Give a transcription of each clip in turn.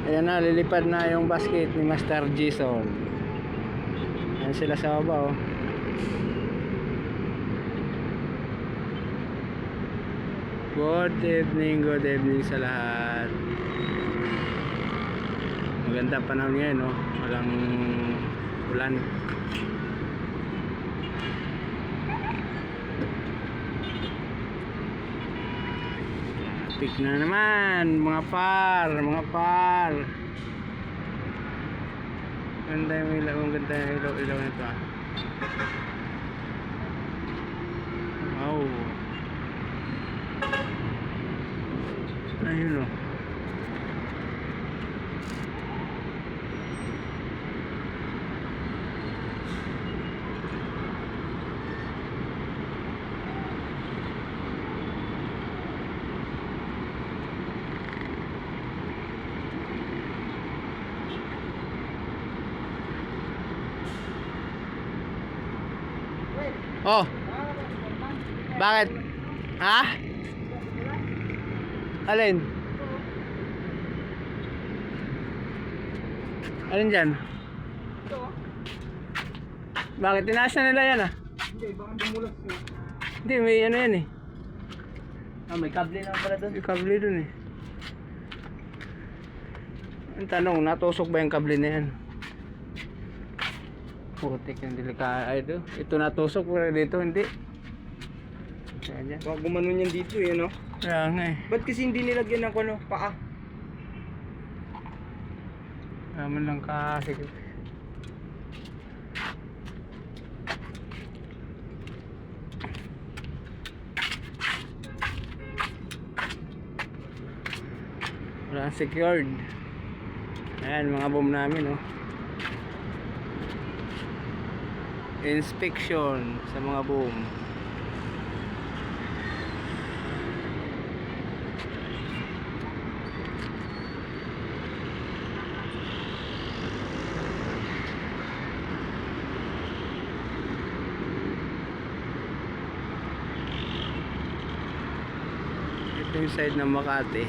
Ayan na, lilipad na yung basket ni Master Jason. Ayan sila sa baba oh. Good evening sa lahat. Maganda panahon ngayon no? Walang ulan. Pik na naman mga par. Ganda yung ilaw, ganda yung ilaw nito ah. Wow. Ayun oh. Oh. Bakit? Ha? Alin? Alin dyan? Bakit? Tinaas na nila yan ah? Hindi, baka dumulas yun. Hindi, may ano yan eh. Ah, may kable na pala doon. May kable dun eh. Ang tanong, natusok ba yung kable na yan? Putik yung delikado. Ito natusok pero dito hindi. Kaya Baka gumanon yan dito eh, no? Kaya nga eh. Ba't kasi hindi nilagyan ng ano, paa? Naman lang kasi. Wala secured. Ayan mga boom namin oh. Inspection sa mga boom. Ito yung side ng Makati.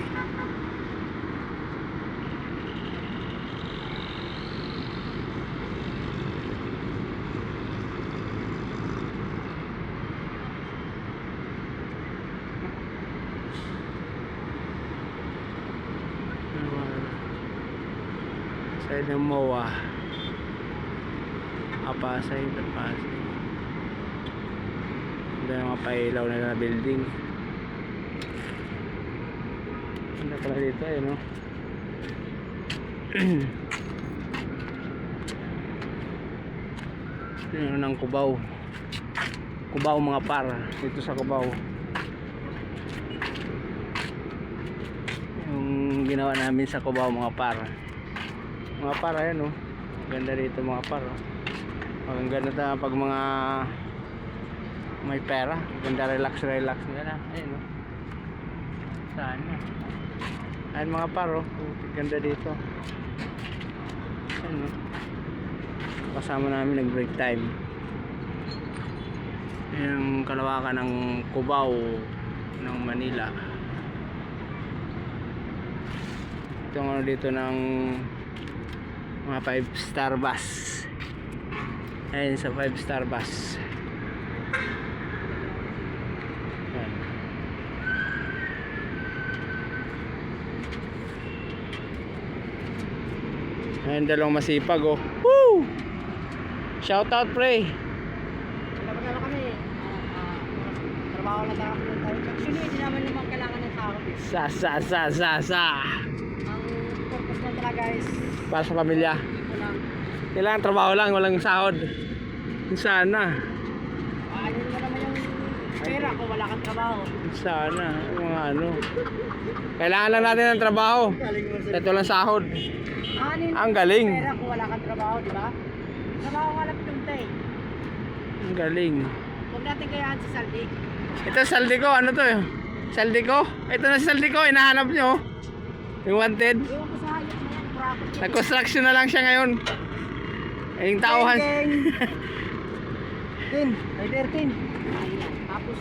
Side ng MOA. Pasay. Ito yung mga pailaw na building. Ano pala dito eh no? Ito yung ng Cubao. Cubao mga par. Dito sa Cubao. Yung ginawa namin sa Cubao mga par. Mga par ayan oh. Ganda dito mga par oh. Ang ganda na pag mga may pera. Ganda relax nila. Ayun oh. Saan na? Ayun mga par oh. Ganda dito. Ayun oh. Kasama namin nag break time. Yung kalawakan ng Cubao ng Manila. Ito ano dito ng mga 5-star bus. Ayun sa 5-star bus. Ayan. Ayun dalawang masipag oh. Woo! Shout out pre. Kapag kami, trabaho lang tayo. Actually, hindi naman naman kailangan ng tao. Sa. Ang purpose na talaga guys, Para sa pamilya. walang Kailangan trabaho lang, walang sahod. Sana. ano naman naman yung pera kung wala kang trabaho. Sana. Mga ano. Kailangan lang natin ng trabaho. Ito lang sahod. Ano yung Ang galing. pera kung wala kang trabaho, di ba? Trabaho nga lang itong day. Ang galing. Huwag natin kayaan sa saldi. Ito saldi ko. Ano to? Saldi ko? Ito na saldi ko. Hinahanap nyo. Yung wanted. Ewan ko sa hayop na yan, property. Nag-construction na lang siya ngayon. Yung tauhan. Geng, geng. 10, by 13. Tapos